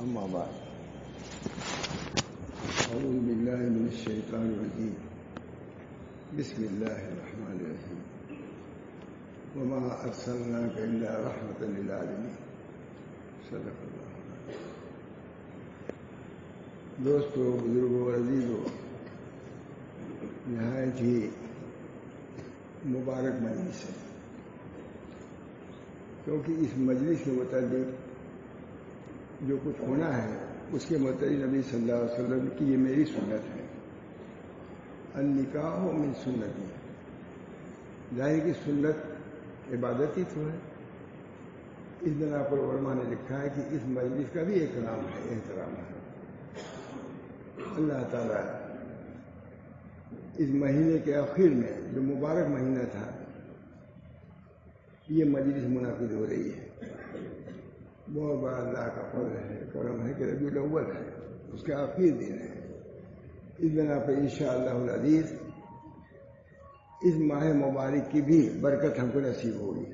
أما بعد أعوذ بالله من الشيطان الرجيم بسم الله الرحمن الرحيم وما أرسلناك إلا رحمة للعالمين صدق اللہ. دوستو، بزرگوں، عزیزوں، نہایت ہی مبارک مجلس ہے، کیونکہ اس مجلس کے متعلق جو کچھ ہونا ہے اس کے متعلق نبی صلی اللہ علیہ وسلم کی یہ میری سنت ہے. النکاح من سنتی، ظاہر کی سنت عبادت ہی تو ہے. اس بنا پر علماء نے لکھا ہے کہ اس مجلس کا بھی احترام ہے. اللہ تعالیٰ اس مہینے کے آخر میں جو مبارک مہینہ تھا، یہ مجلس منعقد ہو رہی ہے. بہت بڑا اللہ کا فضل ہے، کرم ہے کہ ربیع الاول ہے، اس کا آخری دن ہے. اس بنا پر انشاءاللہ العزیز اس ماہ مبارک کی بھی برکت ہم کو نصیب ہوگی.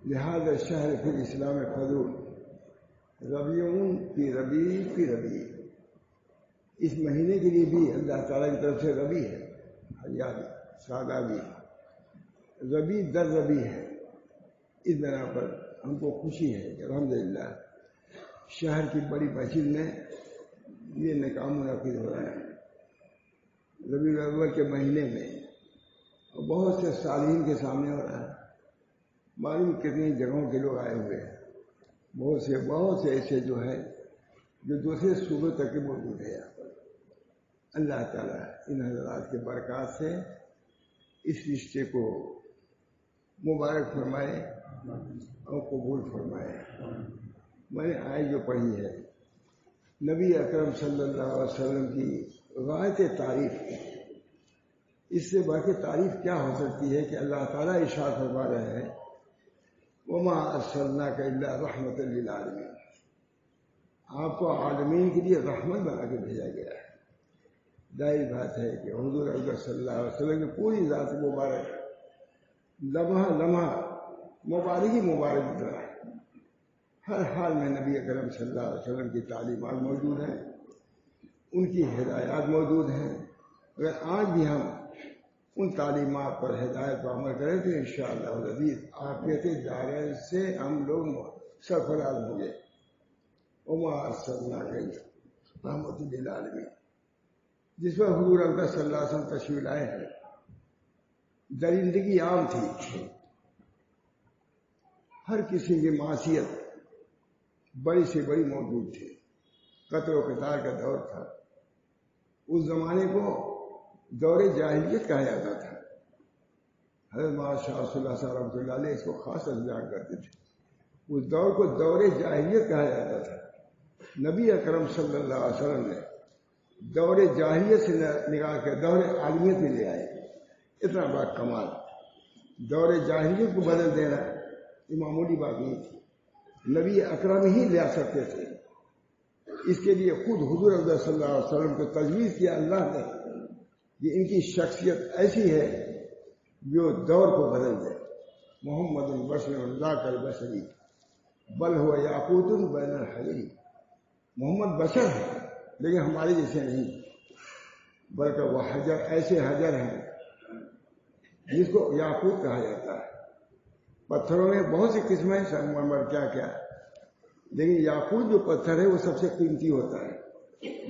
لہذا شہر فی الاسلام فضول ربیع فی ربیع، اس مہینے کے لیے بھی اللہ تعالیٰ کی طرف سے ربیع ہے، حیاتی سادہ بھی ربیع در ربیع ہے. اس بنا پر ہم کو خوشی ہے کہ الحمدللہ شہر کی بڑی مسجد میں یہ نکاح منعقد ہو رہا ہے ربیع الاول کے مہینے میں، اور بہت سے صالحین کے سامنے ہو رہا ہے. معلوم کتنی جگہوں کے لوگ آئے ہوئے ہیں، بہت سے ایسے جو ہے جو دوسرے صوبے تک کے موجود ہے یہاں پر. اللہ تعالیٰ ان حضرات کے برکات سے اس رشتے کو مبارک فرمائے اور قبول فرمائے. میں نے آیت جو پڑھی ہے نبی اکرم صلی اللہ علیہ وسلم کی غایت تعریف، اس سے باقی تعریف کیا ہو سکتی ہے کہ اللہ تعالیٰ ارشاد فرما رہے ہیں وما ارسلناک الا رحمۃ للعالمین، آپ کو عالمین کے لیے رحمت بنا کے بھیجا گیا ہے. ظاہر بات ہے کہ حضور اکرم صلی اللہ علیہ وسلم کی پوری ذات مبارک لمحہ مبارک ہی مبارک گزرا ہے. ہر حال میں نبی اکرم صلی اللہ علیہ وسلم کی تعلیمات موجود ہیں، ان کی ہدایات موجود ہیں. اگر آج بھی ہم ان تعلیمات پر ہدایت پر عمل کریں تو انشاءاللہ العزیز عافیت دارین سے ہم لوگ سرفراز ہوں گے. وما ارسلناک الا رحمۃ للعالمین، جس پر حضور اکرم صلی اللہ علیہ وسلم تشریف لائے ہیں. درندگی عام تھی، ہر قسم کی معصیت بڑی سے بڑی موجود تھی. قتل و قتال کا دور تھا. اس زمانے کو دور جاہلیت کہا جاتا تھا. حضرت مولانا شاہ رسول اللہ صلی اللہ علیہ اس کو خاص بیان کرتے تھے. اس دور کو دور جاہلیت کہا جاتا تھا. نبی اکرم صلی اللہ علیہ وسلم نے دور جاہلیت سے نکال کر دور عالمیت میں لے آئے. اتنا بڑا کمال. دور جاہلیت کو بدل دینا یہ معمولی بات نہیں تھی، نبی اکرم ہی لے آ سکتے تھے. اس کے لیے خود حضور صلی اللہ علیہ وسلم کو تجویز کیا اللہ نے کہ ان کی شخصیت ایسی ہے جو دور کو بدل دے. محمد البشر ذاک البشری بل ہوا یاقوت بین الحجری، محمد بشر ہے لیکن ہمارے جیسے نہیں، بلکہ وہ حجر، ایسے حجر ہیں جس کو یاقوت کہا جاتا ہے. پتھروں میں بہت سی قسمیں ہیں، سنگمرمر کیا، لیکن یاقوت جو پتھر ہے وہ سب سے قیمتی ہوتا ہے.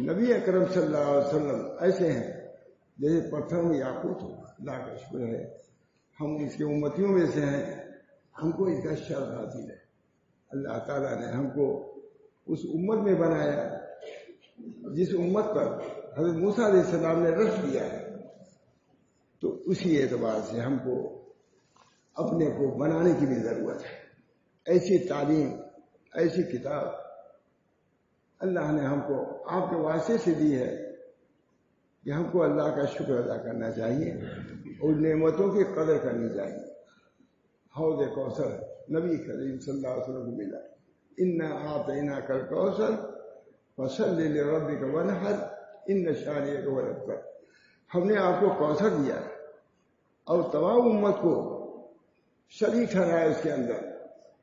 نبی اکرم صلی اللہ علیہ وسلم ایسے ہیں جیسے پتھروں میں یاقوت ہو. اللہ کا شکر ہے ہم اس کے امتیوں میں سے ہیں، ہم کو اس کا شرف حاصل ہے. اللہ تعالیٰ نے ہم کو اس امت میں بنایا جس امت پر حضرت موسیٰ علیہ السلام نے رشک دیا ہے. تو اسی اعتبار سے ہم کو اپنے کو بنانے کی بھی ضرورت ہے. ایسی تعلیم، ایسی کتاب اللہ نے ہم کو آپ کے واسطے سے دی ہے کہ ہم کو اللہ کا شکر ادا کرنا چاہیے اور نعمتوں کی قدر کرنی چاہیے. حوض کوثر نبی کریم صلی اللہ علیہ وسلم کو ملا. انا اعطیناک الکوثر فصل لربک وانحر ان شانئک هو الابتر. ہم نے آپ کو کوثر دیا اور تمام امت کو شریک ٹھہرایا اس کے اندر.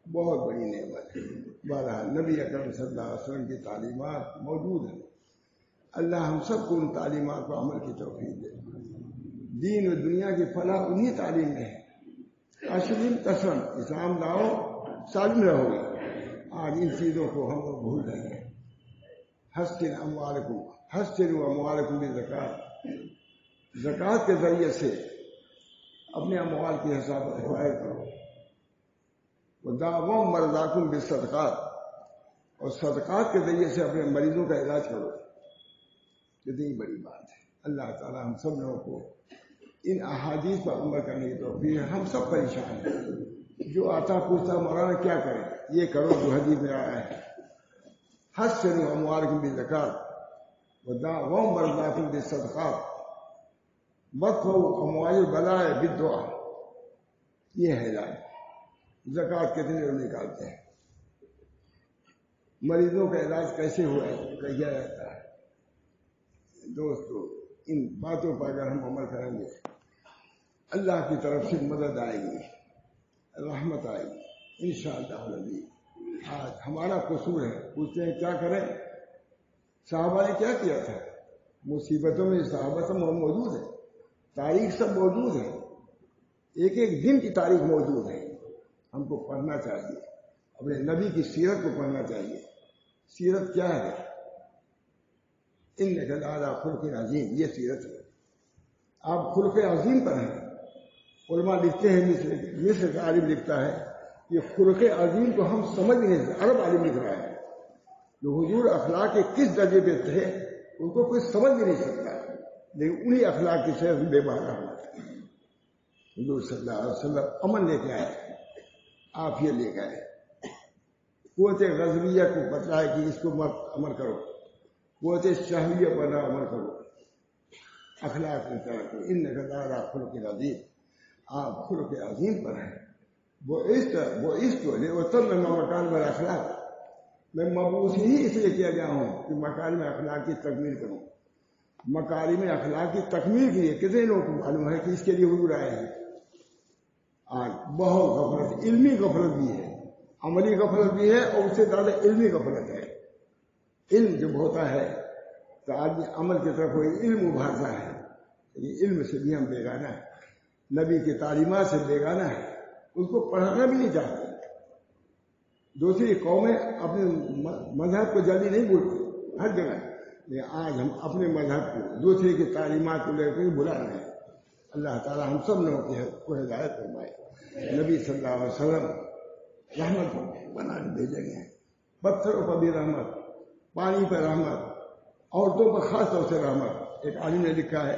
بہت بڑی نعمت ہے۔ بہرحال نبی اکرم صلی اللہ علیہ وسلم کی تعلیمات موجود ہیں، اللہ ہم سب کو ان تعلیمات پر عمل کی توفیق دے۔ دین و دنیا کی فلاح انہی تعلیم میں ہے۔ اسلم تسلم، اسلام لاؤ سالم رہو گے۔ آج ان چیزوں کو ہم لوگ بھول رہے ہیں۔ حسن اموالکم بالزکات، زکوٰۃ کے ذریعے سے اپنے اموال کی حسابت ظاہر کرو۔ وداوم مرضاکم بالصدقات، اور صدقات کے ذریعے سے اپنے مریضوں کا علاج کرو۔ کتنی بڑی بات ہے۔ اللہ تعالی ہم سب لوگوں کو ان احادیث پر عمل کرنے کی توفیق۔ ہم سب پریشان ہیں، جو آتا پوچھتا مولانا کیا کریں، یہ کرو جو حدیث میں آیا ہے۔ حسنوا اموالکم بالزکات وداوم مرضاکم بالصدقات وادفعوا اموال البلاء بالدعاء، یہ ہے علاج۔ زکوٰۃ کتنے لوگ نکالتے ہیں، مریضوں کا علاج کیسے ہوا کیا جاتا ہے؟ دوستو ان باتوں پر اگر ہم عمل کریں گے اللہ کی طرف سے مدد آئے گی، رحمت آئے گی انشاءاللہ العزیز۔ آج ہمارا قصور ہے، پوچھتے ہیں کیا کریں؟ صحابہ نے کیا کیا تھا؟ مصیبتوں میں صحابہ سب موجود ہے، تاریخ سب موجود ہے، ایک ایک دن کی تاریخ موجود ہے۔ ہم کو پڑھنا چاہیے، اپنے نبی کی سیرت کو پڑھنا چاہیے۔ سیرت کیا ہے؟ انک لعلی خلق عظیم، یہ سیرت ہے۔ آپ خلق عظیم پر ہیں۔ علماء لکھتے ہیں، مصر کا عالم لکھتا ہے کہ خلق عظیم کو ہم سمجھ نہیں سکتے، عرب عالم لکھ رہا ہے، جو حضور اخلاق کے کس درجے پہ تھے ان کو کوئی سمجھ بھی نہیں سکتا، لیکن انہی اخلاق کی شہر بے بہانا ہوتا ہے۔ حضور صلی اللہ علیہ وسلم امن لے کے آئے، آپ یہ لے گئے۔ قوت غضبیہ کو بتائے کہ اس کو مت عمل کرو، قوت شہویہ پر نہ عمل کرو، اخلاق میں طرح کرو۔ انک لعلی خلق عظیم، آپ خلق عظیم پر ہیں۔ وہ عشق لأتمم مکارم الاخلاق، میں مبعوث ہی اس لیے کیا گیا ہوں کہ مکارم اخلاق کی تکمیل کروں۔ مکارم اخلاق کی تکمیل کے لیے کتنے لوگوں کو معلوم ہے کہ اس کے لیے حضور آئے ہیں؟ آج بہت غفلت، علمی غفلت بھی ہے، عملی غفلت بھی ہے، اور اس سے زیادہ علمی غفلت ہے۔ علم جب ہوتا ہے تو آدمی عمل کی طرف وہ علم ابھارتا ہے، لیکن علم سے بھی ہم بیگانہ ہیں، نبی کی تعلیمات سے بیگانہ ہے، اس کو پڑھانا بھی نہیں چاہتے۔ دوسری قومیں اپنے مذہب کو جلدی نہیں بھولتی ہر جگہ، لیکن آج ہم اپنے مذہب کو، دوسرے کی تعلیمات کو لے کر بھلا رہے ہیں۔ اللہ تعالی ہم سب لوگوں کو ہدایت فرمائے۔ نبی صلی اللہ علیہ وسلم رحمت بنا کے بھیجے گئے ہیں، پتھروں پر بھی رحمت، پانی پر رحمت، عورتوں پر خاص طور سے رحمت۔ ایک عالم نے لکھا ہے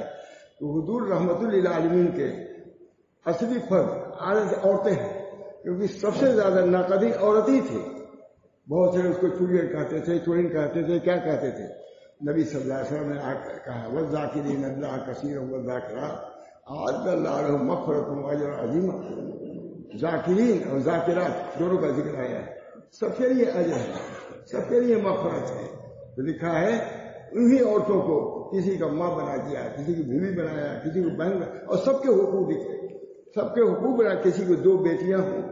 کہ حضور رحمت للعالمین کے اصلی فرد عورتیں ہیں، کیونکہ سب سے زیادہ ناقدی عورت ہی تھی۔ بہت سے اس کو چڑیل کہتے تھے، چڑین کہتے تھے، کیا کہتے تھے؟ نبی صلی اللہ علیہ وسلم نے کہا والذاکرین اللہ کثیرا والذاکرات اعد اللہ لہم مغفرۃ واجرا عظیما۔ ذاکرین اور ذاکرات دونوں کا ذکر آیا ہے، سب کے لیے اجر ہے، سب کے لیے مغفرت ہے۔ تو لکھا ہے انہی عورتوں کو کسی کا ماں بنا دیا، کسی کی بیوی بنایا، کسی کو بہن بنایا، اور سب کے حقوق لکھے، سب کے حقوق بنا۔ کسی کو 2 بیٹیاں ہوں،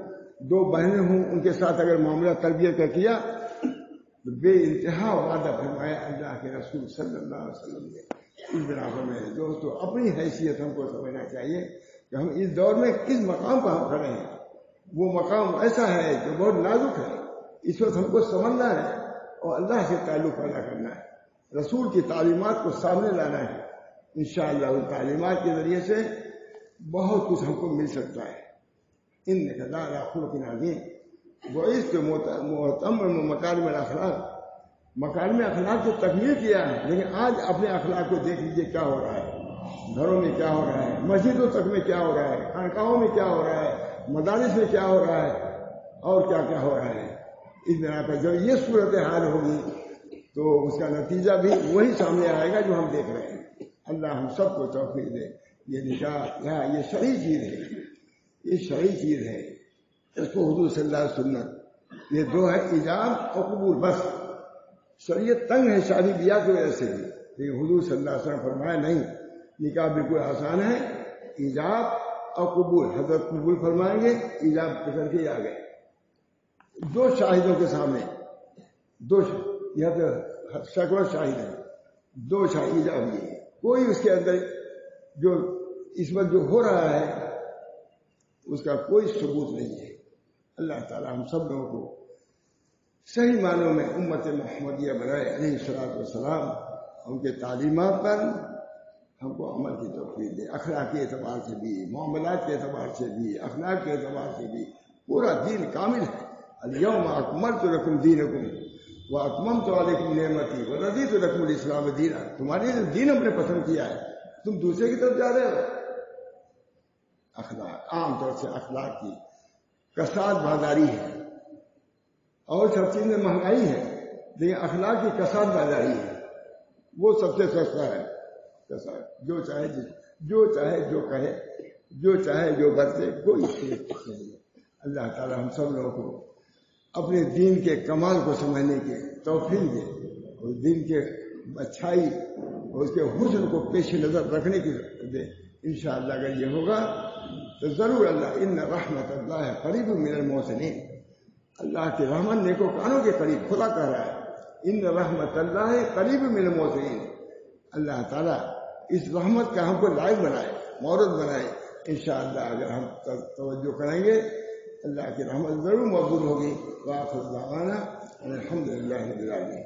2 بہنیں ہوں، ان کے ساتھ اگر معاملہ تربیت کا کیا تو بے انتہا وعدہ فرمایا اللہ کے رسول صلی اللہ علیہ وسلم نے۔ اس بنا پر میرے دوستو اپنی حیثیت ہم کو سمجھنا چاہیے کہ ہم اس دور میں کس مقام پر ہم کھڑے ہیں۔ وہ مقام ایسا ہے جو بہت نازک ہے، اس وقت ہم کو سمجھنا ہے اور اللہ سے تعلق پیدا کرنا ہے، رسول کی تعلیمات کو سامنے لانا ہے۔ انشاءاللہ ان تعلیمات کے ذریعے سے بہت کچھ ہم کو مل سکتا ہے۔ انک لعلی خلق عظیم، وہ اس کے محتمم مکارم الاخلاق، مکارم اخلاق کو تکمیل کیا ہے۔ لیکن آج اپنے اخلاق کو دیکھ لیجیے کیا ہو رہا ہے، گھروں میں کیا ہو رہا ہے، مسجدوں تک میں کیا ہو رہا ہے، خانقاہوں میں کیا ہو رہا ہے، مدارس میں کیا ہو رہا ہے، اور کیا کیا ہو رہا ہے۔ اس بنا پر جب یہ صورتحال ہوگی تو اس کا نتیجہ بھی وہی سامنے آئے گا جو ہم دیکھ رہے ہیں۔ اللہ ہم سب کو توفیق دے۔ یہ نکاح یہ شرعی چیز ہے، یہ شرعی چیز ہے، اس کو حضور صلی اللہ علیہ وسلم، یہ 2 ہے ایجاب اور قبول۔ بس شریعت تنگ ہے شادی بیاہ کی وجہ سے بھی، لیکن حضور صلی اللہ علیہ وسلم فرمایا نہیں، نکاح بالکل آسان ہے، ایجاب اور قبول۔ حضرت قبول فرمائیں گے، ایجاب کر کے آ گئے۔ دو شاہدوں کے سامنے یہاں تو سینکڑوں شاہد ہیں، دو شاہد ہوئی ہے، کوئی اس کے اندر جو اس وقت جو ہو رہا ہے اس کا کوئی ثبوت نہیں ہے۔ اللہ تعالیٰ ہم سب لوگوں کو صحیح معنوں میں امت محمدیہ بنائے علیہ الصلوۃ والسلام، ان کے تعلیمات پر ہم کو عمل کی توفیق دے، اخلاق کے اعتبار سے بھی، معاملات کے اعتبار سے بھی، اخلاق کے اعتبار سے بھی پورا دین کامل ہے۔ الیوم اکملت لکم دینکم واتممت علیکم نعمتی ورضیت لکم الاسلام دینا۔ تمہارے لیے دین ہم نے پسند کیا ہے، تم دوسرے کی طرف جا رہے ہو۔ اخلاق عام طور سے اخلاق کی کساد بازاری ہے، اور سب چیز میں مہنگائی ہے، لیکن اخلاق کی کساد بازاری ہے، وہ سب سے سستا ہے۔ جو چاہے جو کہے، جو چاہے جو برتے، کوئی چیز نہیں ہے۔ اللہ تعالی ہم سب لوگوں کو اپنے دین کے کمال کو سمجھنے کی توفیق دے، اور دین کے اچھائی اور اس کے حسن کو پیش نظر رکھنے کی دے۔ انشاءاللہ اگر یہ ہوگا تو ضرور اللہ ان رحمت اللہ قریب من المحسنین، اللہ کی رحمت نیکوکاروں کے قریب، خدا کہہ رہا ہے ان رحمت اللہ قریب من المحسنین۔ اللہ تعالیٰ اس رحمت کا ہم کو لائق بنائے، مورد بنائے۔ انشاءاللہ اگر ہم توجہ کریں گے اللہ کی رحمت ضرور موجود ہوگی۔ وآخر دعوانا الحمدللہ رب العالمین۔